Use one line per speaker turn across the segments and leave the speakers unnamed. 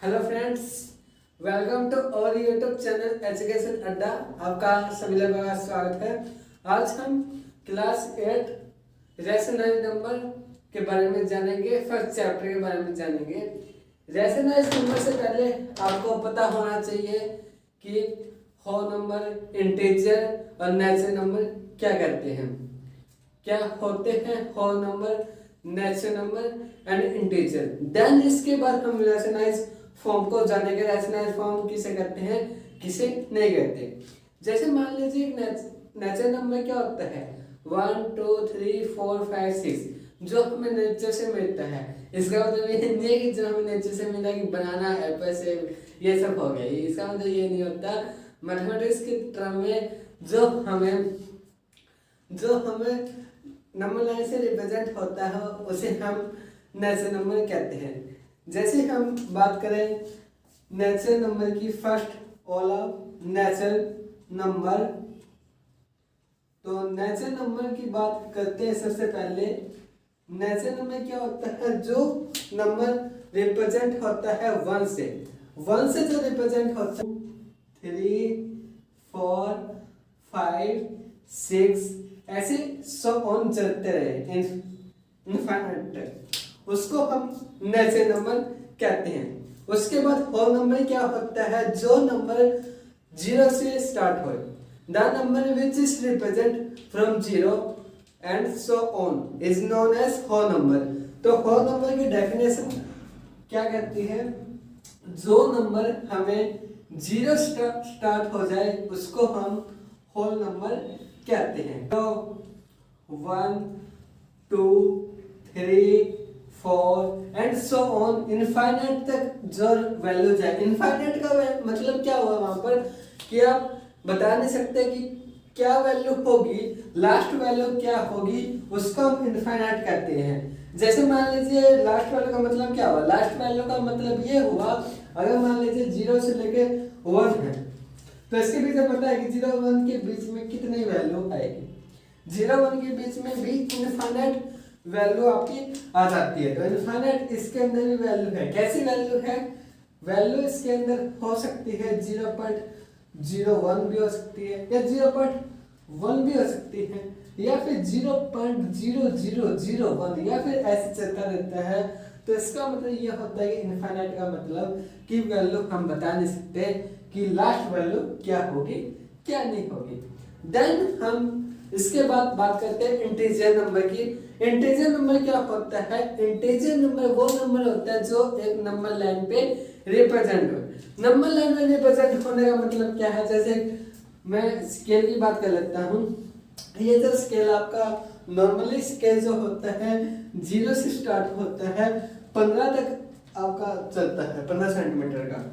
Hello friends, welcome to और YouTube channel education अड्डा। आपका सभी लोगों का स्वागत है। आज हम क्लास 8 रैशनल नंबर के बारे में जानेंगे, फर्स्ट चैप्टर के बारे में जानेंगे। रैशनल नंबर से पहले आपको पता होना चाहिए कि होल नंबर, इंटीजर और नेचुरल नंबर क्या करते हैं, क्या होते हैं whole number, natural number and integer. Then इसके बाद हम रैशनलाइज फॉर्म को जानेंगे। रैशनलाइज फॉर्म किसे करते हैं, किसे नहीं करते। जैसे मान लीजिए नेचुरल नंबर क्या होता है, 1 2 3 4 5 6 जो हमें नेचर से मिलता है। इसका मतलब ये नहीं है कि जो हमें नेचर से मिला कि बनाना, एप्पल, सेब ये सब हो गया। इसका मतलब ये नहीं होता। मैथमेटिक्स के टर्म में जो हमें नंबर लाइन से रिप्रेजेंट होता है उसे हम नेचुरल नंबर कहते हैं। जैसे हम बात करें नेचुरल नंबर की, फर्स्ट वाला नेचुरल नंबर, तो नेचुरल नंबर की बात करते हैं। सबसे पहले नेचुरल नंबर क्या होता है, जो नंबर रिप्रेजेंट होता है 1 से जो रिप्रेजेंट होता है 3 4 5 6 ऐसे सब ऑन चलते रहे इनफाइनाइट, उसको हम नेचुरल नंबर कहते हैं। उसके बाद होल नंबर क्या होता है, जो नंबर 0 से स्टार्ट हो, the number which is represent from 0 and so on is known as whole number. तो होल नंबर की डेफिनेशन क्या कहती है, जो नंबर हमें 0 स्टार्ट हो जाए उसको हम होल नंबर कहते हैं। तो 1 2 3 4 एंड सो ऑन इनफाइनाइट तक जो वैल्यू जाए। इनफाइनाइट का मतलब क्या हुआ वहां पर कि आप बता नहीं सकते कि क्या वैल्यू होगी, लास्ट वैल्यू क्या होगी, उसको हम इनफाइनाइट कहते हैं। जैसे मान लीजिए लास्ट वैल्यू का मतलब क्या हुआ, लास्ट वैल्यू का मतलब ये हुआ, अगर मान लीजिए 0 से लेके 1 है तो इसके बीच में पता है कि 0 1 के बीच में कितनी वैल्यू आएगी। 0 1 के बीच में भी इनफाइनाइट वैल्यू आपकी आ जाती है। तो इनफाइनाइट इसके अंदर भी वैल्यू है। कैसी वैल्यू है, वैल्यू इसके अंदर हो सकती है 0.01 भी हो सकती है, या 0.1 भी हो सकती है, या फिर 0.0001, या फिर ऐसे चलता रहता है। तो इसका मतलब ये होता है कि इनफाइनाइट का मतलब कि वैल्यू हम बता नहीं सकते कि लास्ट वैल्यू क्या होगी, क्या नहीं होगी। देन हम इसके बाद बात करते हैं इंटीजर नंबर की। इंटीजर नंबर क्या होता है, इंटीजर नंबर वो नंबर होता है जो एक नंबर लाइन पे रिप्रेजेंट हो। नंबर लाइन में रिप्रेजेंट होने का मतलब क्या है, जैसे मैं स्केल की बात कर लेता हूँ। ये जो स्केल आपका नॉर्मली स्केल जो होता है 0 से स्टार्ट होता है, 15 तक आपका चलता है, 15 सेंटीमीटर का।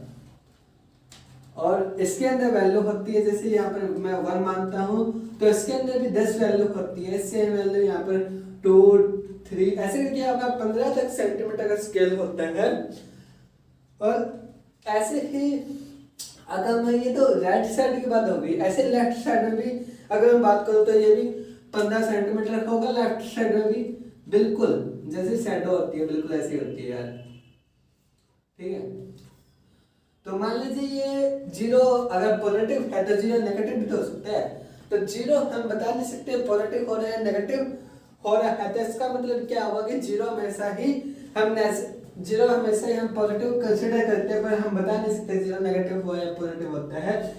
और इसके अंदर वैल्यू होती है, जैसे यहाँ पर मैं 1 मानता हूँ तो इसके अंदर भी 10 वैल्यू होती है। सेम वैल्यू यहाँ पर 2 3 ऐसे करके आपका 15 तक सेंटीमीटर का स्केल होता है। और ऐसे ही अगर मैं, ये तो राइट साइड की बात होगी, ऐसे लेफ्ट साइड में भी अगर मैं बात करूँ तो ये भी 15 सेंटीमीटर होगा। लेफ्ट साइड में भी बिल्कुल जैसे शैडो होती है, बिल्कुल ऐसी होती है यार, ठीक है। तो मान लीजिए ये 0 अगर पॉजिटिव है तो 0 नेगेटिव भी तो हो सकता है। तो 0 हम बता नहीं सकते पॉजिटिव हो रहा है नेगेटिव हो रहा है, तो इसका मतलब क्या होगा कि 0 हमेशा ही हम पॉजिटिव कंसीडर करते हैं, पर हम बता नहीं सकते 0 नेगेटिव हो या पॉजिटिव होता है।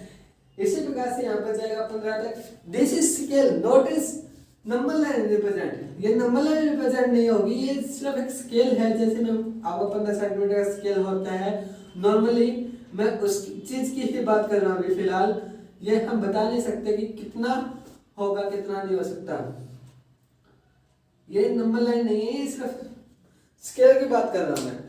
इसी प्रकार से यहाँ पर जाएगा 15 तक। This is scale not is number line represent. ये नंबर लाइन रिप्रेजेंट नहीं होगी, ये सिर्फ एक स्केल है। जैसे मैं आपको 15 सेंटीमीटर का स्केल होता है नॉर्मली, मैं उस चीज की ही बात कर रहा हूँ फिलहाल। ये हम बता नहीं सकते कि कितना होगा, कितना नहीं हो सकता। ये नंबर लाइन नहीं है, सिर्फ स्केल की बात कर रहा हूँ मैं।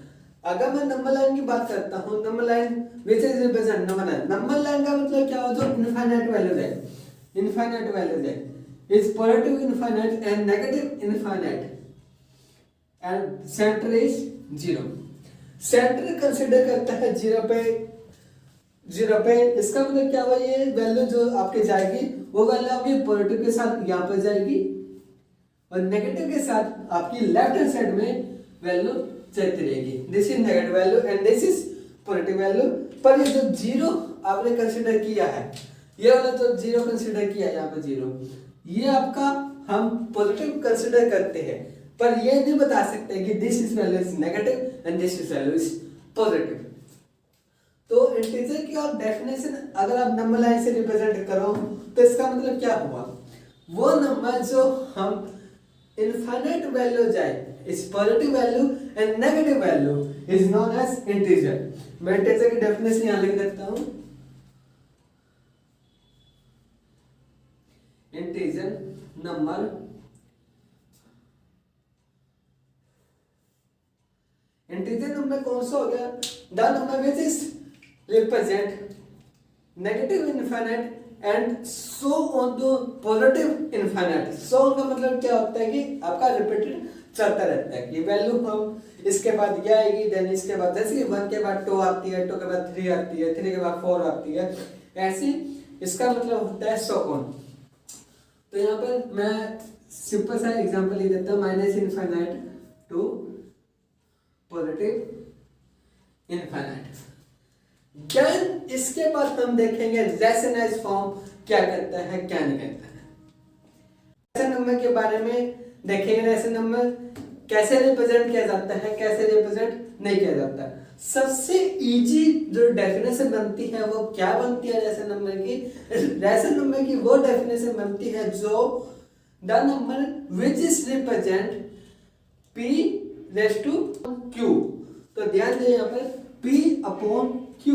अगर मैं नंबर लाइन की बात करता हूँ, number line which is represent number line. Number line का मतलब क्या हो, जो इनफाइनाइट वैल्यूज है, इनफाइनाइट वैल्यूज है, is positive infinite and negative infinite and centre is 0। Centre consider करता है 0 पे। इसका मतलब क्या हुआ, ये वैल्यू जो आपके जाएगी वो वैल्यू आपकी पॉजिटिव के साथ यहाँ पर जाएगी और नेगेटिव के साथ आपकी लेफ्ट हैंड साइड में वैल्यू चलती रहेगी। This is negative value and this is positive value. पर ये जो जीरो आपने कंसिडर किया है, ये वाला जो जीरो कंसिडर किया है यहाँ पे जीरो, ये आपका हम पॉजिटिव कंसिडर करते हैं, पर ये नहीं बता सकते कि this is value is negative and this is value is positive. तो इंटीजर की और डेफिनेशन अगर आप नंबर लाइन से रिप्रेजेंट करो तो इसका मतलब क्या हुआ, वो नंबर जो हम इनफाइनाइट वैल्यू जाए is positive value and negative value is known as integer. मैं इंटीजर की डेफिनेशन यहां लिख देता हूं। इंटीजर नंबर कौन सा हो गया, the number which is represent negative infinite and so on to positive infinite. So on का मतलब क्या होता है कि आपका रिपीटेड चलता रहता है कि वैल्यू हम इसके बाद ये आएगी, देन इसके बाद जैसे कि 1 के बाद 2 आती है, 2 के बाद 3 आती है, 3 के बाद 4 आती है, ऐसी इसका मतलब होता है सो ऑन। तो यहाँ पर मैं सिंपल सा एग्जांपल ले देता हूँ, minus infinite to positive infinite. Then इसके बाद हम देखेंगे रेशनलाइज्ड फॉर्म क्या करता है क्या नहीं करता है। रेशनल नंबर के बारे में देखेंगे, रेशनल नंबर कैसे रिप्रेजेंट किया जाता है, कैसे रिप्रेजेंट नहीं किया जाता। सबसे इजी जो डेफिनेशन बनती है वो क्या बनती है रेशनल नंबर की, रेशनल नंबर की वो डेफिनेशन बनती है जो the number which is represent p raise to q। तो ध्यान दें यहाँ पर p अपॉन q,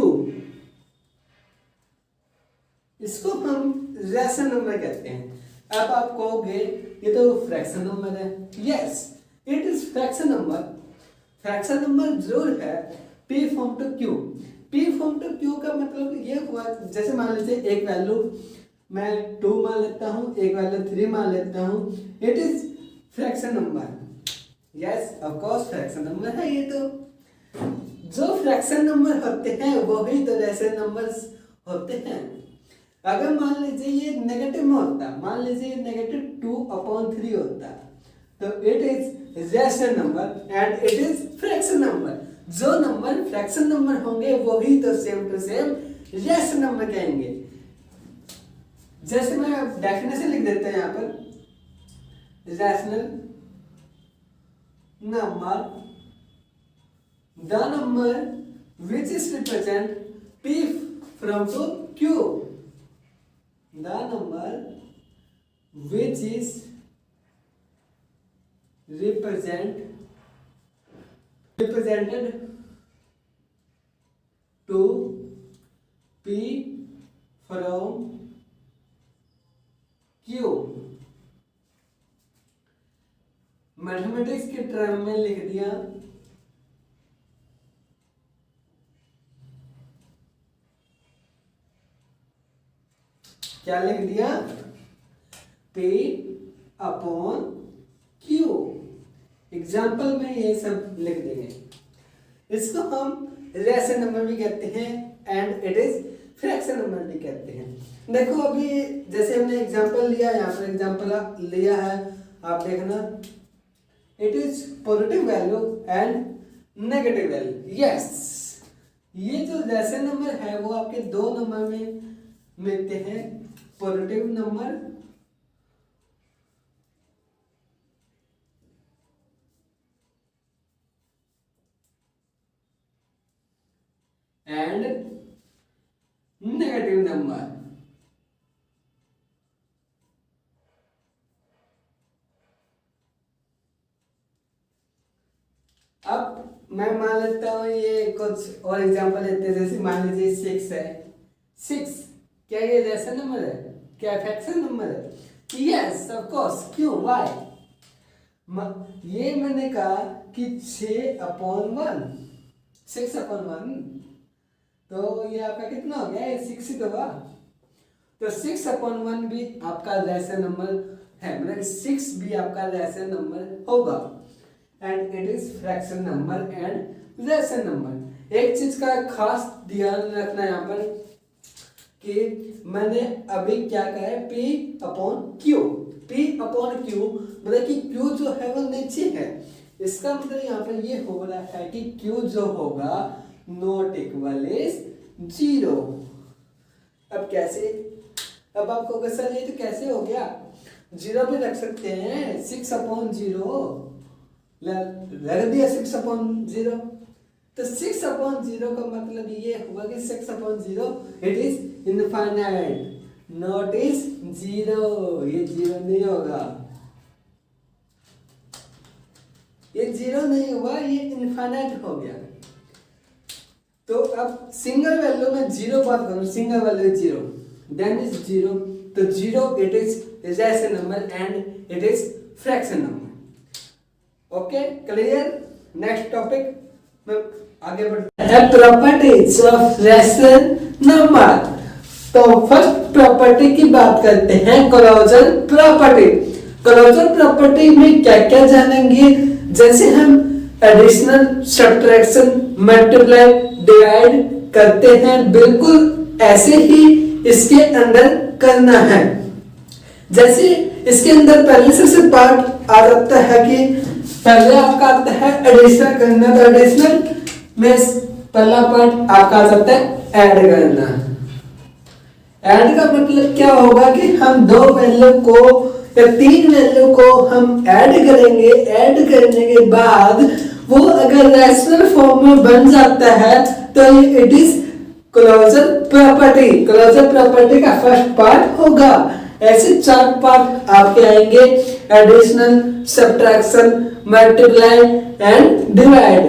इसको हम रेशनल नंबर कहते हैं। अब आप कहोगे ये तो फ्रैक्शन नंबर है, yes it is fraction number. Fraction number जरूर है p form to q। p form to q का मतलब ये हुआ, जैसे मान लीजिए एक वैल्यू मैं 2 मान लेता हूँ, एक वैल्यू 3 मान लेता हूँ, it is fraction number. Yes of coarse fraction number है ये। तो जो फ्रैक्शन नंबर होते हैं वही तो रेशनल नंबर्स होते हैं। अगर मान लीजिए ये नेगेटिव में होता, मान लीजिए -2/3 होता, तो it is rational number and it is fraction number. जो नंबर फ्रैक्शन नंबर होंगे वही तो same to same rational number कहेंगे। जैसे मैं डेफिनेशन लिख देता हूं यहाँ पर, rational number the number which is represent p from to q, the number which is represented to p from q। Mathematics के टर्म में लिख दिया, क्या लिख दिया, p अपॉन q। एग्जाम्पल में ये सब लिख देंगे। इसको हम रेशनल नंबर भी कहते हैं and it is fraction number भी कहते हैं। देखो अभी जैसे हमने एग्जाम्पल लिया, यहाँ पर एग्जाम्पल लिया है, आप देखना it is positive value and negative value. Yes ये जो रेशनल नंबर है वो आपके दो नंबर में मिलते हैं, positive number and negative number. अब मैं मान लेता हूं ये कुछ और एग्जांपल लेते हैं, जैसे मान लीजिए 6 है। 6 क्या ये रेशनल नंबर है, क्या फ्रैक्शन नंबर है? Yes of course. क्यों, व्हाई? ये मैंने कहा कि 6/1, 6/1, तो ये आपका कितना हो गया, ये 6 ही तो हुआ। तो 6/1 भी आपका रेशनल नंबर है, मतलब 6 भी आपका रेशनल नंबर होगा and it is fraction number and rational number. एक चीज का खास ध्यान रखना यहाँ पर कि मैंने अभी क्या कहा है, P/Q। P/Q मतलब कि Q जो है वो नीचे है, इसका मतलब यहाँ पर ये हो रहा है कि Q जो होगा नॉट इक्वल इज 0। अब कैसे, अब आपको सर ये तो कैसे हो गया, 0 भी रख सकते हैं, 6/0 रख दिया 6/0, तो 6/0 का मतलब ये हुआ कि 6/0 it is infinite not is 0। ये 0 नहीं होगा, ये 0 नहीं हुआ, ये इनफाइनाइट हो गया। तो अब सिंगल वैल्यू में 0 बात करूं, सिंगल वैल्यू 0 देन इज 0, तो 0 it is rational number and it is fraction number. Okay clear. Next topic में आगे बढ़ते हैं, प्रॉपर्टीज ऑफ रैशनल नंबर। तो फर्स्ट प्रॉपर्टी की बात करते हैं, क्लोजर प्रॉपर्टी। क्लोजर प्रॉपर्टी में क्या क्या जानेंगे, जैसे हम एडिशनल, सब्ट्रैक्शन, मल्टीप्लाई, डिवाइड करते हैं, बिल्कुल ऐसे ही इसके अंदर करना है। जैसे इसके अंदर पहले सबसे पार्ट आ जाता है कि पहले आपका आता है एडिशनल करना, तो एडिशनल में पहला पार्ट आपका आ जाता है ऐड करना। ऐड का मतलब क्या होगा कि हम 2 वैल्यू को या 3 वैल्यू को हम ऐड करेंगे, ऐड करने के बाद वो अगर रैशनल फॉर्म में बन जाता है तो it is closure property. Closure property का फर्स्ट पार्ट होगा। ऐसे 4 पार्ट आपके आएंगे, additional, subtraction, multiply and divide.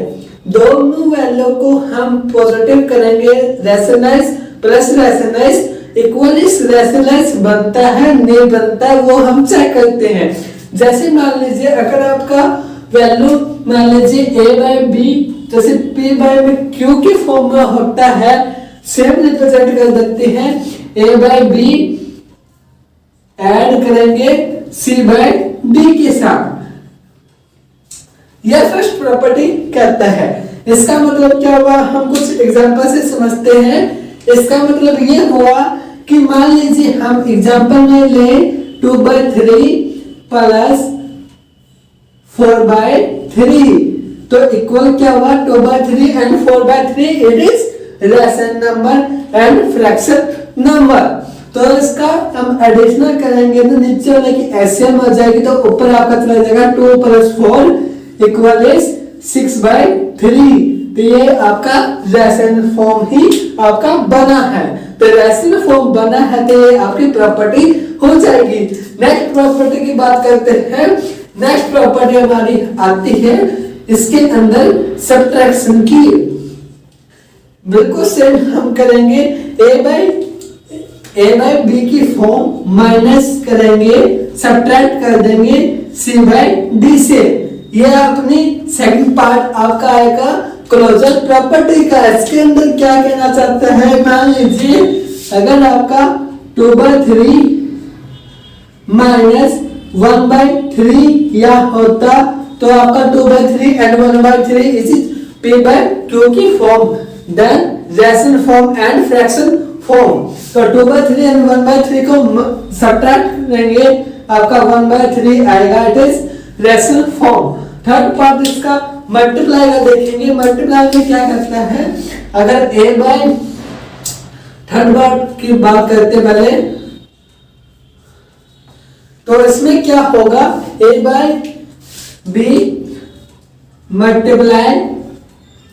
दोनों वैल्यू को हम पॉजिटिव करेंगे, rationalize plus rationalize equal is rationalize बनता है नहीं बनता है वो हम चेक करते हैं। जैसे मान लीजिए अगर आपका वैल्यू मान लीजिए a/b, जैसे p/q की फॉर्म में होता है, सेम रिप्रेजेंट कर देते हैं, a/b ऐड करेंगे c/d के साथ। यह फर्स्ट प्रॉपर्टी कहता है। इसका मतलब क्या हुआ, हम कुछ एग्जांपल से समझते हैं। इसका मतलब ये हुआ कि मान लीजिए हम एग्जांपल में ले 2/3 प्लस 4/3, तो इक्वल क्या हुआ, 2/3 and 4/3 it is rational number and fraction number. तो इसका हम एडिशनल करेंगे तो नीचे वाले की एलसीएम हो जाएगी, तो ऊपर आपका चला जाएगा 2 + 4 इक्वल इज 6/3। तो ये आपका रैशनल फॉर्म ही आपका बना है। तो रैशनल फॉर्म बना है तो ये आपकी प्रॉपर्टी हो जाएगी। नेक्स्ट प्रॉपर्टी की बात करते हैं। नेक्स्ट प्रॉपर्टी हमारी आती है इसके अंदर सब्ट्रैक्शन की। बिल्कुल सेम हम करेंगे, a/b की फॉर्म माइनस करेंगे, सब्ट्रैक्ट कर देंगे c/d से। ये अपनी सेकंड पार्ट आपका आएगा क्लोजर प्रॉपर्टी का। इसके अंदर क्या कहना चाहता है, मान लीजिए अगर आपका 2/3 माइनस 1/3 या होता तो आपका 2/3 एंड 1/3 इज p/q की form, then rational form and fraction form. तो 2/3 एंड 1/3 को सब्ट्रैक्ट करेंगे, आपका 1/3 आएगा, it is rational form. Third part इसका मल्टीप्लाई का देखेंगे। मल्टीप्लाई में क्या करता है, अगर थर्ड पार्ट की बात करते पहले, तो इसमें क्या होगा, a/b मल्टीप्लाई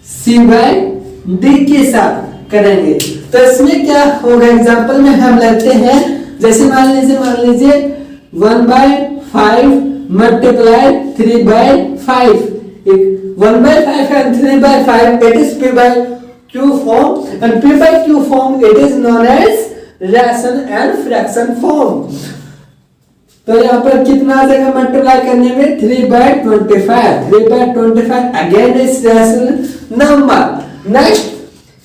c/d के साथ करेंगे। तो इसमें क्या होगा, एग्जांपल में हम लेते हैं, जैसे मान लीजिए 1/5 multiply 3/5, 1/5 and 3/5 it is p/q form and p/q form it is known as rational and fraction form। तो यहाँ पर कितना आ जाएगा मल्टीप्लाई करने में, 3/25, 3/25 again is rational number. Next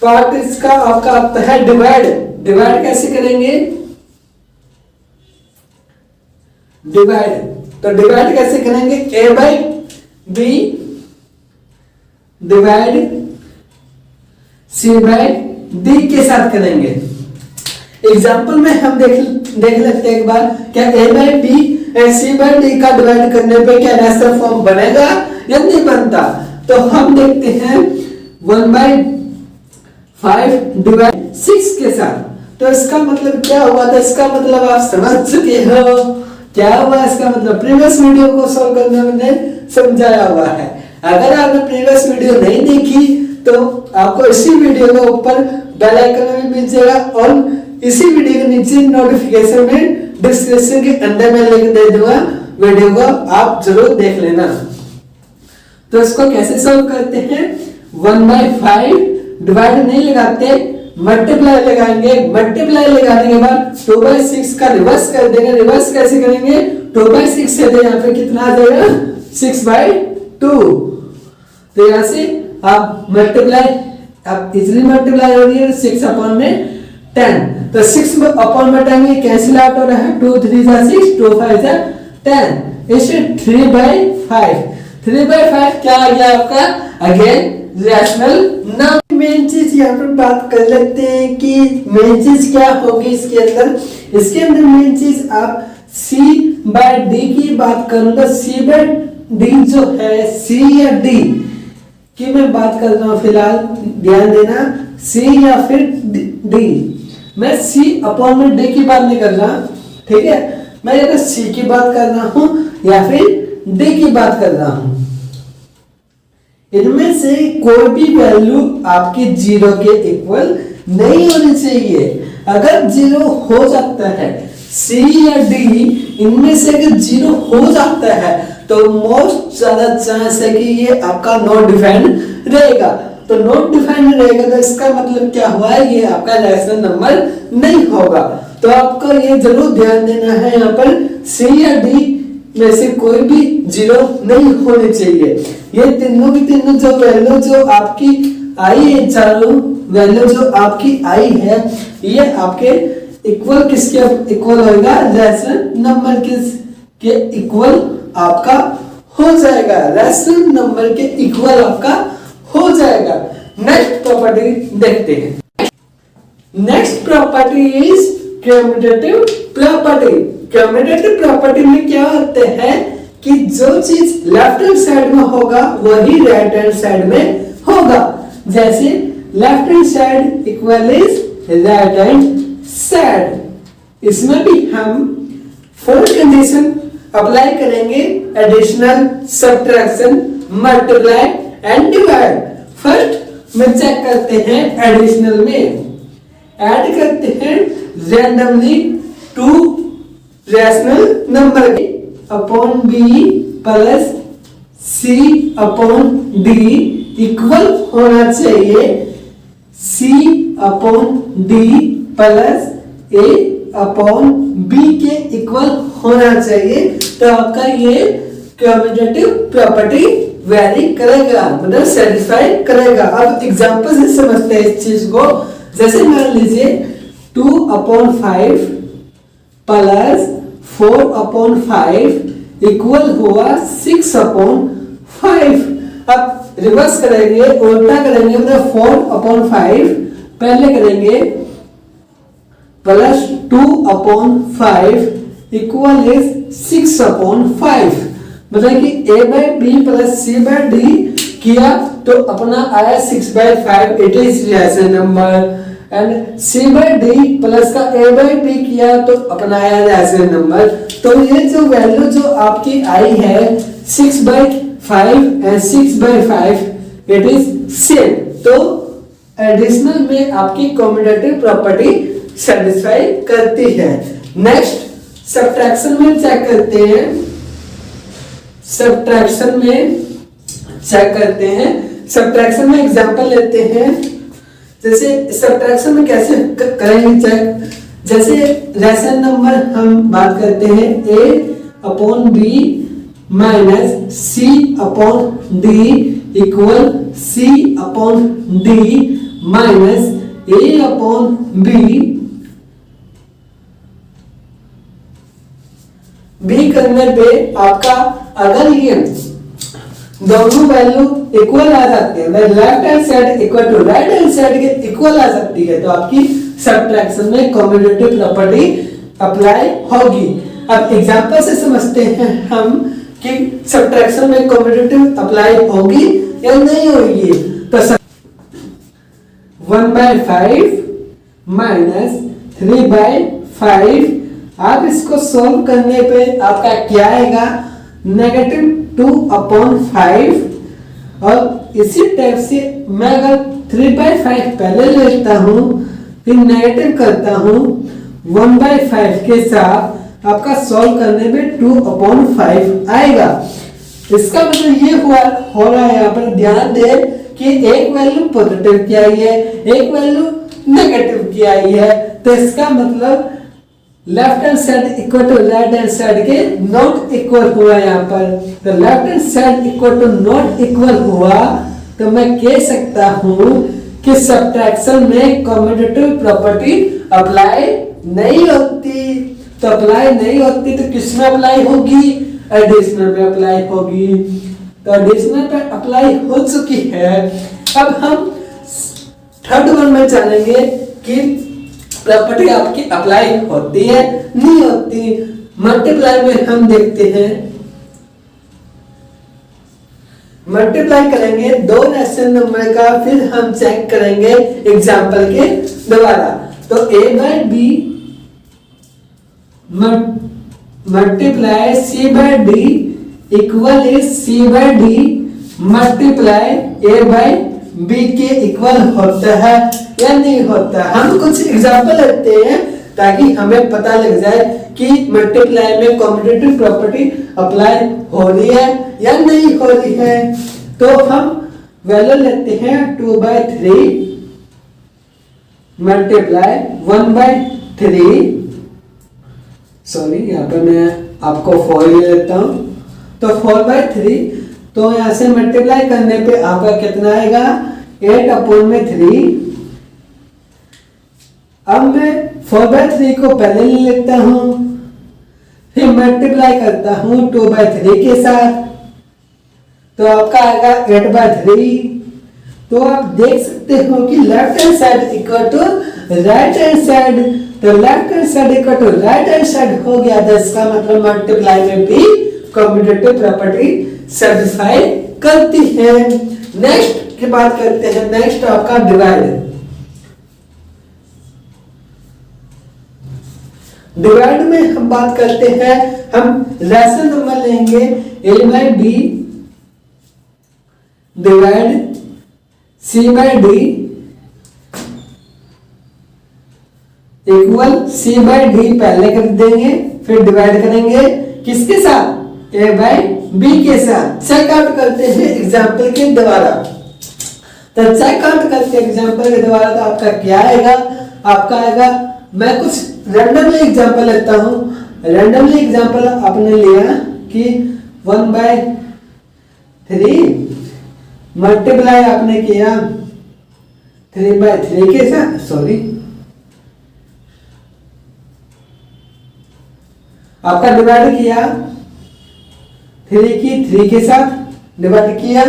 part इसका आपका आता है डिवाइड। डिवाइड कैसे करेंगे, डिवाइड, तो डिवाइड कैसे करेंगे, a/b डिवाइड c/d के साथ करेंगे। एग्जाम्पल में हम देख लेते हैं एक बार, क्या a/b एंड c/d का डिवाइड करने पे क्या रैशनल फॉर्म बनेगा या नहीं बनता। तो हम देखते हैं 1/5 5 डिवाइड 6 के साथ। तो इसका मतलब क्या हुआ था, इसका मतलब आप समझ चुके हो क्या हुआ इसका मतलब। प्रीवियस वीडियो को सॉल्व करने में मैंने समझाया हुआ है। अगर आपने प्रीवियस वीडियो नहीं देखी तो आपको इसी वीडियो के ऊपर बेल आइकन में मिल जाएगा और इसी वीडियो के नीचे नोटिफिकेशन में डिस्क्रिप्शन के अंदर मैं लिंक दे दूंगा, वीडियो को आप जरूर देख लेना। तो इसको कैसे सॉल्व करते हैं, 1/5 डिवाइड नहीं लगाते, मल्टीप्लाई लगाएंगे। मल्टीप्लाई लगाने के बाद 2/6 का रिवर्स कर देंगे। रिवर्स कैसे करेंगे, 2/6 से दे यहाँ पे कितना आ जाएगा 6/2। तो यहाँ से आप मल्टीप्लाई, आप इजिली मल्टीप्लाई हो रही है 6/10। तो 6/10 कैंसिल आउट हो रहा है, 2 3 6, 2 5 10, इसे 3/5। 3/5 क्या आ गया आपका, अगेन रैशनल नंबर। मेन चीज यहाँ पर बात कर लेते हैं कि मेन चीज क्या होगी इसके अंदर। इसके अंदर मेन चीज आप C/D की बात करूं तो C/D जो है, C या D की मैं बात कर रहा हूं फिलहाल, ध्यान देना, C या फिर D। मैं C/D की बात नहीं कर रहा, ठीक है, मैं अगर C की बात कर रहा हूं या फिर D की बात कर रहा हूं। इनमें से कोई भी वैल्यू आपकी 0 के इक्वल नहीं होनी चाहिए। अगर 0 हो जाता है, C या D इनमें से अगर 0 हो जाता है तो मोस्ट ज्यादा चांस है कि ये आपका नॉट डिफाइंड रहेगा। तो नॉट डिफाइंड रहेगा तो इसका मतलब क्या हुआ है, ये आपका रैशनल नंबर नहीं होगा। तो आपको ये जरूर ध्यान देना है, यहाँ पर C या D में से कोई भी 0 नहीं होनी चाहिए। ये तीनों की तीनों जो वैल्यू जो आपकी आई है, चारों वैल्यू जो आपकी आई है, ये आपके इक्वल किसके इक्वल होगा, रैशनल नंबर के इक्वल आपका हो जाएगा। रैशनल नंबर के इक्वल आपका हो जाएगा। नेक्स्ट प्रॉपर्टी देखते हैं। Next property is commutative property. Commutative property में क्या होता है कि जो चीज लेफ्ट हैंड साइड में होगा वही राइट हैंड साइड में होगा। जैसे left hand side equal is right hand side. इसमें भी हम 4 कंडीशन अप्लाई करेंगे, additional, subtraction, multiply and divide. First में चेक करते हैं एडिशनल में, ऐड करते हैं randomly 2 rational number upon b plus C/D equal होना चाहिए C/D प्लस A/B के इक्वल होना चाहिए। तो आपका ये कम्यूटेटिव प्रॉपर्टी वैरी करेगा, मतलब सेटिस्फाई करेगा। अब एग्जांपल से समझते हैं इस चीज को। जैसे मान लीजिए 2/5 प्लस 4/5 इक्वल हुआ 6/5। अब रिवर्स करेंगे, उल्टा करेंगे, मतलब 4/5 पहले करेंगे प्लस 2/5 इक्वल इज 6/5। मतलब कि A/B प्लस C/D किया तो अपना आया 6/5, it is rational number. And C/D plus का A/B किया तो अपना आया रैशनल नंबर। तो ये जो वैल्यू जो आपकी आई है 6/5 एंड 6/5 इट इज सेम। तो एडिशनल में आपकी कम्यूटेटिव प्रॉपर्टी सेटिस्फाई करती है। नेक्स्ट सब्ट्रैक्शन में चेक करते हैं। सब्ट्रैक्शन में चेक करते हैं, सब्ट्रैक्शन में एग्जांपल लेते हैं। जैसे सब्ट्रैक्शन में कैसे करेंगे चेक, जैसे रैशनल नंबर हम बात करते हैं A/B minus C/D equal C/D minus A/B। B करने पे आपका अगर ये दोनों वैल्यू इक्वल आ जाती है, left hand side equal to right hand side के इक्वल आ सकती है, तो आपकी सब्ट्रैक्शन में कम्यूटेटिव प्रॉपर्टी अप्लाई होगी। अब एग्जांपल से समझते हैं हम कि सब्ट्रैक्शन में कम्यूटेटिव अप्लाई होगी या नहीं होगी। तो 1/5 माइनस 3/5। आप इसको सॉल्व करने पे आपका क्या आएगा, -2/5। और इसी टाइप से मैं अगर 3/5 पहले लेता हूं फिर नेगेटिव करता हूं 1/5 के साथ, आपका सॉल्व करने में 2/5 आएगा। इसका मतलब ये हो रहा है, यहाँ पर ध्यान दे कि एक वैल्यू पॉजिटिव की आई है, एक वैल्यू नेगेटिव की आई है। तो इसका मतलब left hand side equal to right hand side के नॉट इक्वल हुआ यहाँ पर। तो left hand side equal to not equal हुआ तो मैं कह सकता हूं कि सब्ट्रैक्शन में कम्यूटेटिव प्रॉपर्टी अप्लाई नहीं होती। तो अप्लाई नहीं होती तो किसमें अप्लाई होगी, एडिशनल में अप्लाई होगी। तो एडिशनल पे अप्लाई हो चुकी है। अब हम थर्ड वन में जानेंगे कि प्रॉपर्टी आपकी अप्लाई होती है नहीं होती। मल्टीप्लाई में हम देखते हैं, मल्टीप्लाई करेंगे दो नेचुरल नंबर का, फिर हम चेक करेंगे एग्जाम्पल के द्वारा। तो a/b multiply c/d equal is c/d multiply a/b के इक्वल होता है या नहीं होता। हम कुछ एग्जाम्पल लेते हैं ताकि हमें पता लग जाए कि मल्टीप्लाई में कम्यूटेटिव प्रॉपर्टी अप्लाई हो रही है या नहीं हो रही है। तो हम वैल्यू लेते हैं 2/3 मल्टीप्लाई 1/3, सॉरी यहाँ पर मैं आपको 4 ले लेता हूं। तो 4/3, तो यहां से मल्टीप्लाई करने पे आपका कितना आएगा, 8/3। अब मैं 4/3 को पहले ले लेता हूं, फिर मल्टीप्लाई करता हूं 2/3 के साथ, तो आपका आएगा 8/3। तो आप देख सकते हो कि left hand side equal to right hand side. तो left hand side equal to right hand side हो गया, तो इसका मतलब मल्टीप्लाई में भी कम्यूटेटिव प्रॉपर्टी सेटिस्फाई करती है। नेक्स्ट की बात करते हैं, नेक्स्ट आपका डिवाइड। डिवाइड में हम बात करते हैं, हम रैशनल नंबर लेंगे a/b divide c/d equal c/d पहले कर देंगे, फिर डिवाइड करेंगे किसके साथ, a/b के साथ। चेक आउट करते हैं एग्जाम्पल के द्वारा। तो चेक आउट करते एग्जाम्पल के द्वारा तो आपका क्या आएगा, आपका आएगा, मैं कुछ रैंडमली एग्जांपल लेता हूं। रैंडमली एग्जांपल आपने लिया कि 1/3 मल्टीप्लाई आपने किया 3/3 के साथ, सॉरी आपका डिवाइड किया 3 की 3 के साथ डिवाइड किया,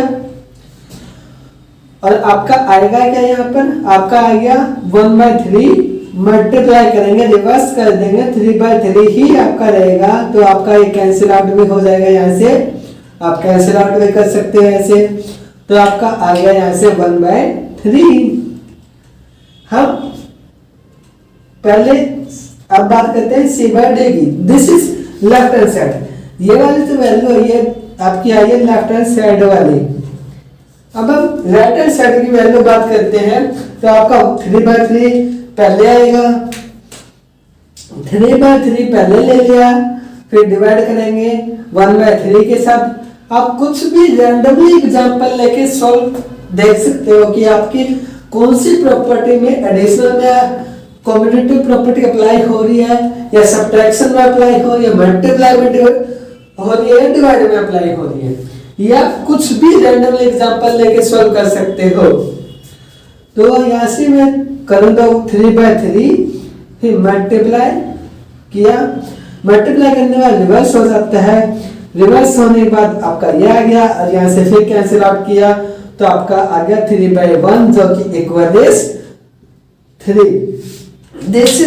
और आपका आएगा क्या, यहाँ पर आपका आ गया 1/3 मल्टीप्लाई करेंगे, रिवर्स कर देंगे 3/3 ही आपका रहेगा। तो आपका ये कैंसिल आउट भी हो जाएगा, यहाँ से आप कैंसिल आउट भी कर सकते हो ऐसे। तो आपका आ गया यहाँ से 1/3। हम पहले अब बात करते हैं c/d की। This is left hand side, ये वाली तो वैल्यू है ये आपकी आई है लेफ्ट हैंड साइड वाली। अब हम राइट हैंड साइड की वैल्यू बात करते हैं, तो आपका 3/3 पहले आएगा, 3/3 पहले ले लिया, फिर डिवाइड करेंगे 1/3 के साथ। आप कुछ भी रैंडमली एग्जांपल लेके सॉल्व देख सकते हो कि आपकी कौन सी प्रॉपर्टी में एडिशनल में कम्यूटेटिव प्रॉपर्टी अप्लाई हो रही है, या सब्ट्रैक्शन में अप्लाई हो रही है, मल्टीप्लाई में हो रही है, डिवाइड में अप्लाई हो रही है, या कुछ भी रैंडमली एग्जांपल लेके सॉल्व कर सकते हो। तो यहाँ से मैं करूंगा 3/3, फिर मल्टीप्लाई किया, मल्टीप्लाई करने बाद रिवर्स हो जाता है, रिवर्स होने के बाद आपका ये आ गया, और यहाँ से फिर कैंसिल आउट किया तो आपका आ गया 3/1 जो कि equal is 3। This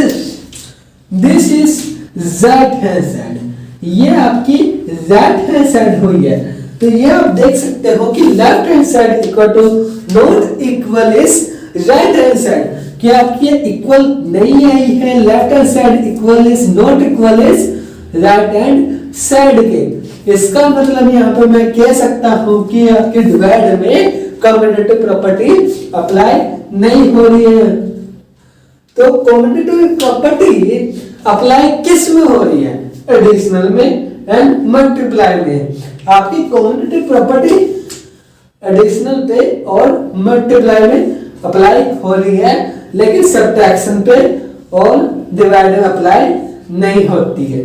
is right hand side, ये आपकी राइट हैंड साइड हुई है। तो ये आप देख सकते हो कि left hand side equal to not equal is right hand side कि आपकी इक्वल नहीं आई है, left hand side equal is not equal is right hand side के। इसका मतलब यहाँ पर मैं कह सकता हूं कि आपके डिवाइड में कम्यूटेटिव प्रॉपर्टी अप्लाई नहीं हो रही है। तो कम्यूटेटिव प्रॉपर्टी अप्लाई किस में हो रही है? एडिशनल में एंड मल्टीप्लाई में। आपकी कम्यूटेटिव प्रॉपर्टी एडिशनल पे और मल्टीप्लाई में अप्लाई हो रही है, लेकिन सब्ट्रैक्शन पे और डिवाइड में अप्लाई नहीं होती है।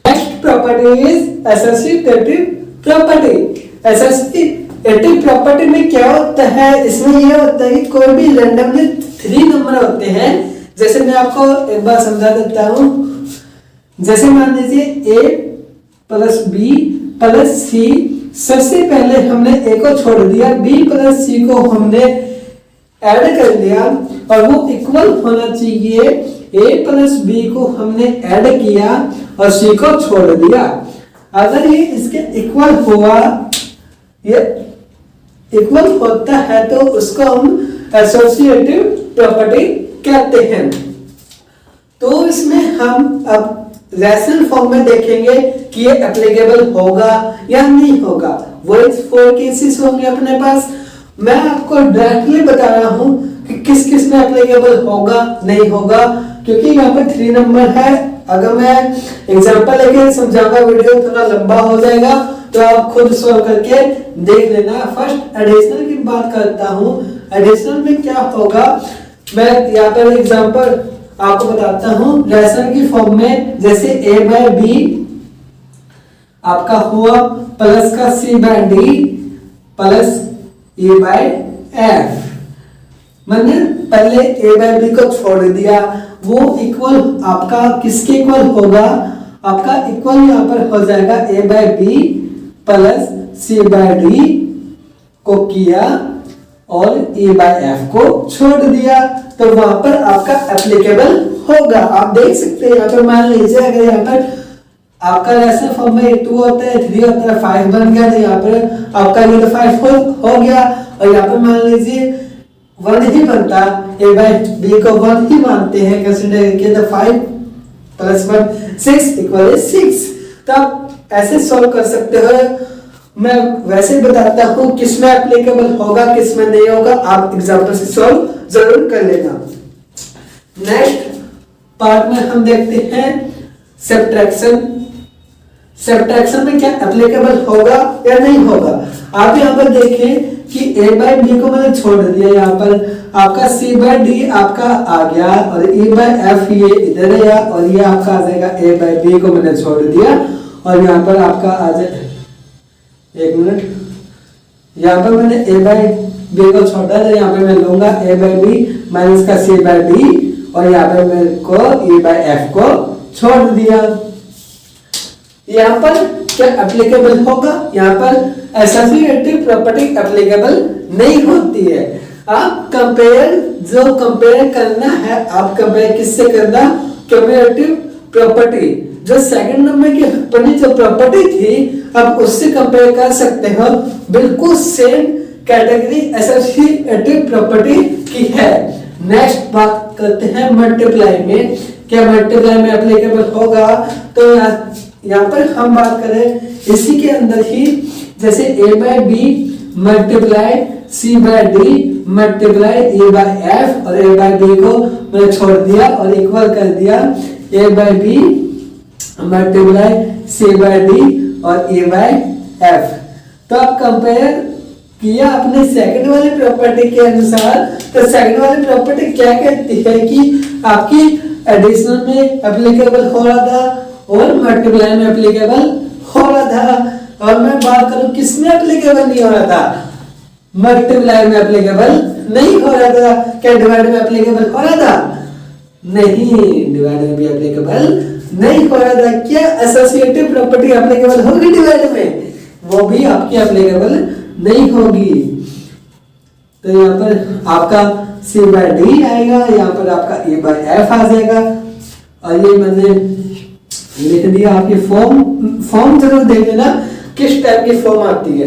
Next property is associative property. Associative property में क्या होता है? इसमें यह होता है कि कोई भी रैंडमली 3 नंबर होते हैं। जैसे मैं आपको एक बार समझा देता हूं। जैसे मान लीजिए a प्लस बी प्लस सी, सबसे पहले हमने a को छोड़ दिया, b प्लस सी को हमने ऐड कर लिया और वो इक्वल होना चाहिए। a प्लस बी को हमने ऐड किया और c को छोड़ दिया। अगर ये इसके इक्वल हुआ, ये इक्वल होता है तो उसको हम एसोसिएटिव प्रॉपर्टी कहते हैं। तो इसमें हम अब रैशनल फॉर्म में देखेंगे कि ये एप्लीकेबल होगा या नहीं होगा। वो 4 केसेस होंगे अपने पास। मैं आपको डायरेक्टली बता रहा हूं कि किस किस में एप्लीकेबल होगा नहीं होगा, क्योंकि यहाँ पे 3 नंबर है। अगर मैं एग्जांपल लेके समझाऊंगा, वीडियो थोड़ा लंबा हो जाएगा, तो आप खुद सॉल्व करके देख लेना। फर्स्ट एडिशनल की बात करता हूं। एडिशनल में क्या होगा, मैं यहाँ पर एग्जांपल आपको बताता हूं। रैशनल की फॉर्म में जैसे a बाय बी आपका हुआ प्लस का c by d plus a by f। मैंने पहले a बाय बी को छोड़ दिया, वो इक्वल आपका किसके इक्वल होगा? आपका इक्वल यहाँ पर हो जाएगा a by b plus c by d को किया और a बाय f को छोड़ दिया, तो वहां पर आपका एप्लीकेबल होगा। आप देख सकते हैं यहाँ पर, मान लीजिए अगर यहाँ पर आपका रैशनल फॉर्म में 2 होता है, 3 होता है, 5 बन गया, तो यहाँ पर आपका ये तो 5 हो गया। और यहाँ पर मान लीजिए 1 ही बनता, a बाय b को 1 ही मानते हैं, कंसीडर किया तो 5 प्लस 1 6 इक्वल 6। तो आप ऐसे सॉल्व कर सकते हो। मैं वैसे बताता हूं किस में एप्लीकेबल होगा किस में नहीं होगा, आप एग्जांपल से सॉल्व जरूर कर लेना। नेक्स्ट पार्ट में हम देखते हैं सब्ट्रैक्शन। सब्ट्रैक्शन में क्या एप्लीकेबल होगा या नहीं होगा। आप यहाँ पर देखें कि a बाय b को मैंने छोड़ दिया, यहाँ पर आपका c बाय d आपका आ गया और e बाय f ये इधर आया और ये आपका आ जाएगा a बाय b को मैंने छोड़ दिया और यहाँ पर आपका आ जाए, एक मिनट, यहाँ पर मैंने a बाय b को छोड़ा तो यहाँ पे मैं लूंगा a बाय b माइनस का c बाय d और यहाँ पे मेरे को e बाय f को छोड़ दिया। यहाँ पर क्या एप्लीकेबल होगा? यहाँ पर एसोसिएटिव प्रॉपर्टी एप्लीकेबल नहीं होती है। आप कंपेयर, जो कंपेयर करना है, आप कंपेयर किससे करना? Commutative property. जो सेकंड नंबर की अपनी जो प्रॉपर्टी थी, आप उससे कंपेयर कर सकते हो। बिल्कुल सेम कैटेगरी एसोसिएटिव प्रॉपर्टी की है। नेक्स्ट बात करते हैं मल्टीप्लाई में। क्या मल्टीप्लाई में एप्लीकेबल होगा? तो यहाँ पर हम बात करें इसी के अंदर ही, जैसे a by b multiply c by d multiply a by f और a बाय b को मैंने छोड़ दिया और इक्वल कर दिया a by b multiply c by d और a बाय f। तो आप कंपेयर किया अपने सेकंड वाली प्रॉपर्टी के अनुसार। तो सेकंड वाली प्रॉपर्टी क्या कहती है कि आपकी एडिशनल में एप्लीकेबल हो रहा था और मल्टीप्लाई में एप्लीकेबल हो रहा था। और मैं बात करूं किस में एप्लीकेबल नहीं हो रहा था? मल्टीप्लाई में एप्लीकेबल नहीं हो रहा था। क्या डिवाइड में एप्लीकेबल हो रहा था? नहीं, डिवाइड में भी एप्लीकेबल नहीं हो रहा था। क्या एसोसिएटिव प्रॉपर्टी एप्लीकेबल होगी डिवाइड में? वो भी आपकी एप्लीकेबल नहीं होगी। तो यहाँ पर आपका c बाय डी आएगा, यहाँ पर आपका a बाय f आ जाएगा। और ये मैंने लिख दिया। आपकी फॉर्म जरूर देख लेना किस टाइप की फॉर्म आती है।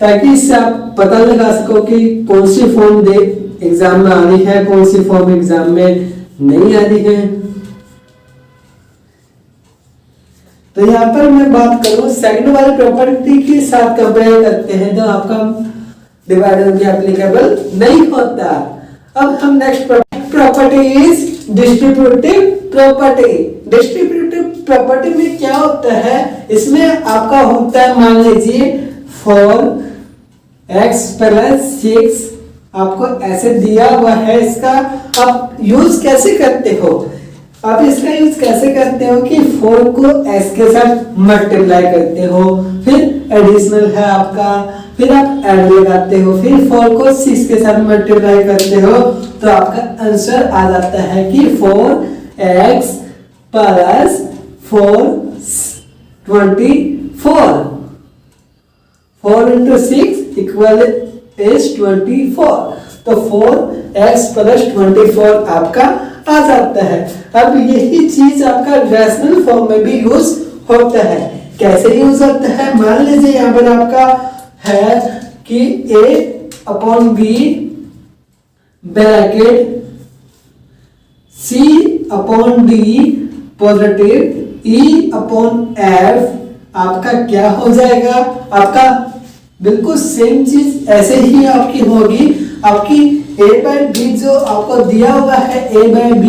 ताकि इससे आप पता लगा सको कि कौन सी फॉर्म दे एग्जाम में आ रही है, कौन सी फॉर्म एग्जाम में नहीं आ रही है। तो यहाँ पर मैं बात करूं सेकंड वाली प्रॉपर्टी के साथ कंपेयर करते हैं तो आपका डिवाइडर भी एप्लीकेबल नहीं होता। अब हम next property is distributive property. Distributive property में क्या होता है, इसमें आपका होता है, मान लीजिए 4x + 6 आपको ऐसे दिया हुआ है। इसका आप यूज कैसे करते हो, आप इसका यूज कैसे करते हो कि 4 को s के साथ मल्टीप्लाई करते हो, फिर एडिशनल है आपका, फिर आप ऐड लगाते हो, फिर 4 को 6 के साथ मल्टीप्लाई करते हो, तो आपका आंसर आ जाता है कि 4x + 4 24। 4 × 6 = 24। तो 4x + 24 आपका आ जाता है। अब यही चीज आपका रैशनल फॉर्म में भी यूज होता है। कैसे यूज होता है, मान लीजिए यहाँ पर आपका है कि a/b bracket c/d positive e/f आपका क्या हो जाएगा, आपका बिल्कुल सेम चीज ऐसे ही आपकी होगी। आपकी a/b जो आपको दिया हुआ है a/b,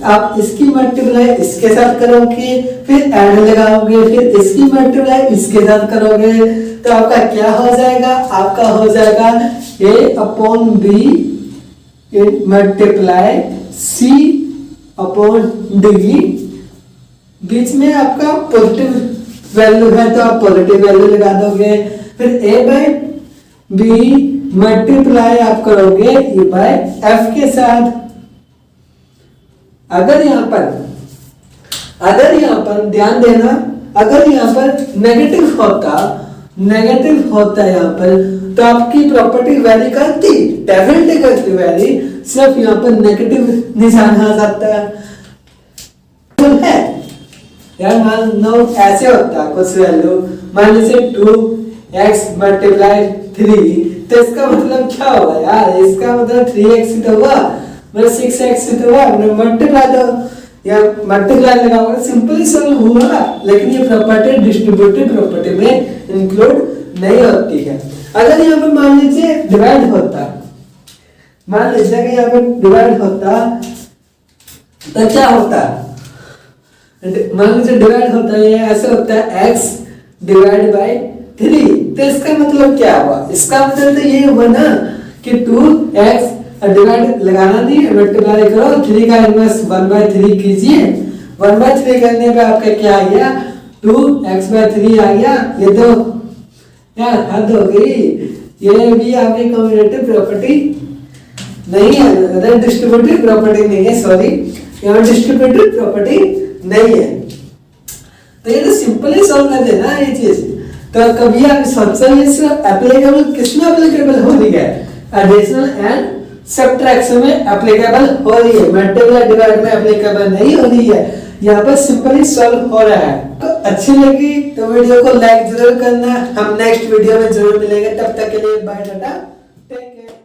आप इसकी मल्टीप्लाई इसके साथ करोगे, फिर ऐड लगाओगे, फिर इसकी मल्टीप्लाई इसके साथ करोगे, तो आपका क्या हो जाएगा, आपका हो जाएगा a/b मल्टीप्लाई c/d। बीच में आपका पॉजिटिव वैल्यू है तो आप पॉजिटिव वैल्यू लगा दोगे, फिर a/b मल्टीप्लाई आप करोगे e/f के साथ। अगर यहाँ पर ध्यान देना, अगर यहाँ पर नेगेटिव होता है यहाँ पर, तो आपकी प्रॉपर्टी वैरी करती, डेफिनेटली करती वैरी, सिर्फ यहाँ पर नेगेटिव निशान आ जाता है। यार मान लो ऐसे होता है कुछ वैल्यू, मान लीजिए 2x + 3, तो इसका मतलब क्या हुआ यार, इसका मतलब 3x तो हुआ, मतलब 6x तो हुआ, मल्टीप्लाई दो या मल्टीप्लाई लगाओगे, सिंपली सॉल्व हुआ। लेकिन ये प्रॉपर्टी डिस्ट्रीब्यूटिव प्रॉपर्टी में इंक्लूड नहीं होती है। अगर यहाँ पर मान लीजिए डिवाइड होता, मान लीजिए कि यहाँ पर डिवाइड होता तो क्या होता, मान लीजिए डिवाइड होता है ऐसे होता है x / 3, तो इसका मतलब क्या हुआ, इसका मतलब तो ये हुआ ना कि 2x डिवाइड लगाना नहीं है, मल्टीप्लाई करो, 3 का इनवर्स 1/3 कीजिए, 1/3 करने पे आपका क्या आ गया, 2x/3 आ गया। ये तो यार हद हो गई, ये भी आपकी कम्यूटेटिव प्रॉपर्टी नहीं है, डिस्ट्रीब्यूटिव प्रॉपर्टी नहीं है, सॉरी, यहाँ डिस्ट्रीब्यूटिव प्रॉपर्टी नहीं है। तो ये तो सिंपली सॉल्व कर देना ये चीज। तो कभी आप सोचो ये एप्लीकेबल किसमें एप्लीकेबल हो रही है, एडिशनल एंड सब्ट्रैक्शन में एप्लीकेबल हो रही है, मल्टीप्लाई डिवाइड में एप्लीकेबल नहीं हो रही है। यहाँ पर सिंपली सॉल्व हो रहा है। तो अच्छी लगी तो वीडियो को लाइक जरूर करना, हम नेक्स्ट वीडियो में जरूर मिलेंगे, तब तक के लिए बाय टाटा, टेक केयर।